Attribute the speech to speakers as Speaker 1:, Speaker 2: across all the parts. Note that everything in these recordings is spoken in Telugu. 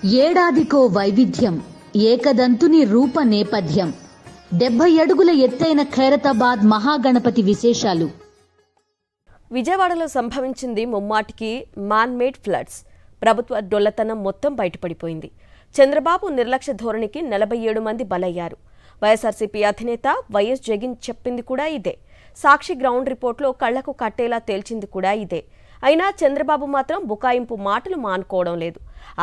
Speaker 1: ఏడాదికో వైవిధ్యం, ఏకదంతుని రూప నేపథ్యం. 70 అడుగుల ఎత్తైన ఖైరతాబాద్ మహాగణపతి విశేషాలు.
Speaker 2: విజయవాడలో సంభవించింది ముమ్మాటికి మ్యాన్-మేడ్ ఫ్లడ్స్. ప్రభుత్వ డొల్లతనం మొత్తం బయటపడిపోయింది. చంద్రబాబు నిర్లక్ష్య ధోరణికి 47 మంది బలయ్యారు. వైఎస్ఆర్సీపీ అధినేత వైఎస్ జగన్ చెప్పింది కూడా ఇదే. సాక్షి గ్రౌండ్ రిపోర్ట్లో కళ్లకు కట్టేలా తేల్చింది కూడా ఇదే. అయినా చంద్రబాబు మాత్రం బుకాయింపు మాటలు మానుకోవడం లేదు.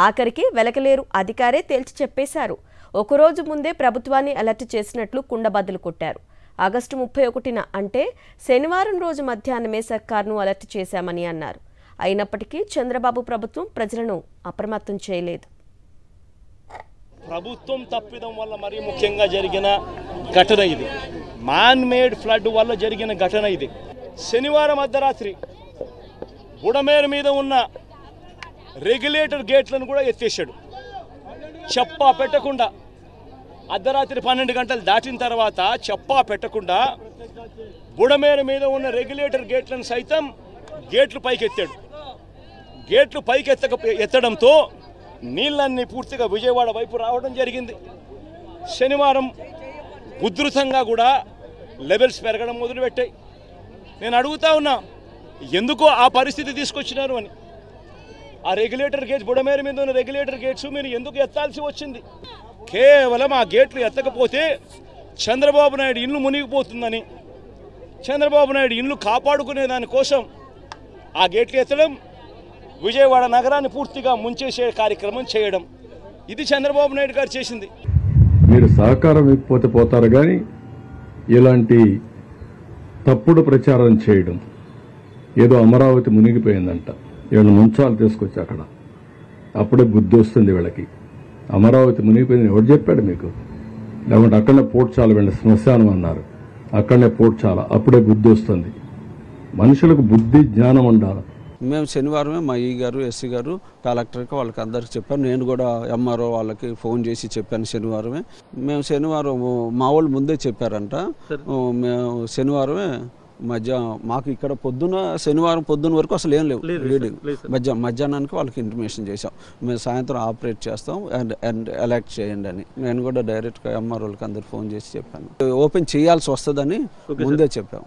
Speaker 2: ఆఖరికి వెలకలేరు అధికారే తేల్చి చెప్పేశారు. ఒకరోజు ముందే ప్రభుత్వాన్ని అలర్ట్ చేసినట్లు కుండబద్దలు కొట్టారు. ఆగస్టు 31న అంటే శనివారం రోజు మధ్యాహ్నమే సర్కార్ను అలర్ట్ చేశామని అన్నారు. అయినప్పటికీ చంద్రబాబు ప్రభుత్వం ప్రజలను అప్రమత్తం చేయలేదు.
Speaker 3: ప్రభుత్వం తప్పిదం వల్ల మరీ ముఖ్యంగా జరిగిన ఘటన ఇది. మ్యాన్ మేడ్ ఫ్లడ్ వల్ల జరిగిన ఘటన ఇది. శనివారం అర్ధరాత్రి బుడమేరు మీద ఉన్న రెగ్యులేటర్ గేట్లను కూడా ఎత్తేసాడు. చెప్పా పెట్టకుండా అర్ధరాత్రి 12 గంటలు దాటిన తర్వాత చెప్పా పెట్టకుండా బుడమేరు మీద ఉన్న రెగ్యులేటర్ గేట్లను సైతం గేట్లు పైకెత్తాడు. గేట్లు ఎత్తడంతో నీళ్ళన్నీ పూర్తిగా విజయవాడ వైపు రావడం జరిగింది. శనివారం ఉధృతంగా కూడా లెవెల్స్ పెరగడం మొదలుపెట్టాయి. నేను అడుగుతా ఉన్నా, ఎందుకో ఆ పరిస్థితి తీసుకొచ్చినారు అని. ఆ రెగ్యులేటర్ గేట్స్, బుడమేరు మీద ఉన్న రెగ్యులేటర్ గేట్స్ మీరు ఎందుకు ఎత్తాల్సి వచ్చింది? కేవలం ఆ గేట్లు ఎత్తకపోతే చంద్రబాబు నాయుడు ఇల్లు మునిగిపోతుందని, చంద్రబాబు నాయుడు ఇల్లు కాపాడుకునే దానికోసం ఆ గేట్లు ఎత్తడం, విజయవాడ నగరాన్ని పూర్తిగా ముంచేసే కార్యక్రమం చేయడం, ఇది చంద్రబాబు నాయుడు గారు చేసింది.
Speaker 4: మీరు సహకారం ఇవ్వకపోతే పోతారు కానీ ఇలాంటి తప్పుడు ప్రచారం చేయడం, ఏదో అమరావతి మునిగిపోయిందంట, వీళ్ళని ముంచాలు తీసుకొచ్చి అక్కడ అప్పుడే బుద్ధి వస్తుంది వీళ్ళకి. అమరావతి మునిగిపోయింది ఎవరు చెప్పాడు మీకు? లేకుంటే అక్కడనే పోడ్చాల వీళ్ళ శ్మశానం అన్నారు, అక్కడనే పోడ్చాల, అప్పుడే బుద్ధి వస్తుంది. మనుషులకు బుద్ధి జ్ఞానం ఉండాలి.
Speaker 5: మేము శనివారమే మా ఈ గారు, ఎస్సీ గారు, కలెక్టర్కి వాళ్ళకి అందరికి చెప్పాను. నేను కూడా ఎంఆర్ఓ వాళ్ళకి ఫోన్ చేసి చెప్పాను శనివారమే. మేము శనివారం మా వాళ్ళు ముందే చెప్పారంట. మేము శనివారమే మాకు ఇక్కడ శనివారం పొద్దున్న వరకు అసలు ఏం లేవు రీడింగ్. మధ్యాహ్నానికి వాళ్ళకి ఇంటిమేషన్ చేసాం, మేము సాయంత్రం ఆపరేట్ చేస్తాం అండ్ ఎలక్ట్ చేయండి అని. నేను కూడా డైరెక్ట్గా ఎంఆర్ఓలకి అందరికి ఫోన్ చేసి చెప్పాను. ఓపెన్ చేయాల్సి వస్తుందని ముందే చెప్పాం.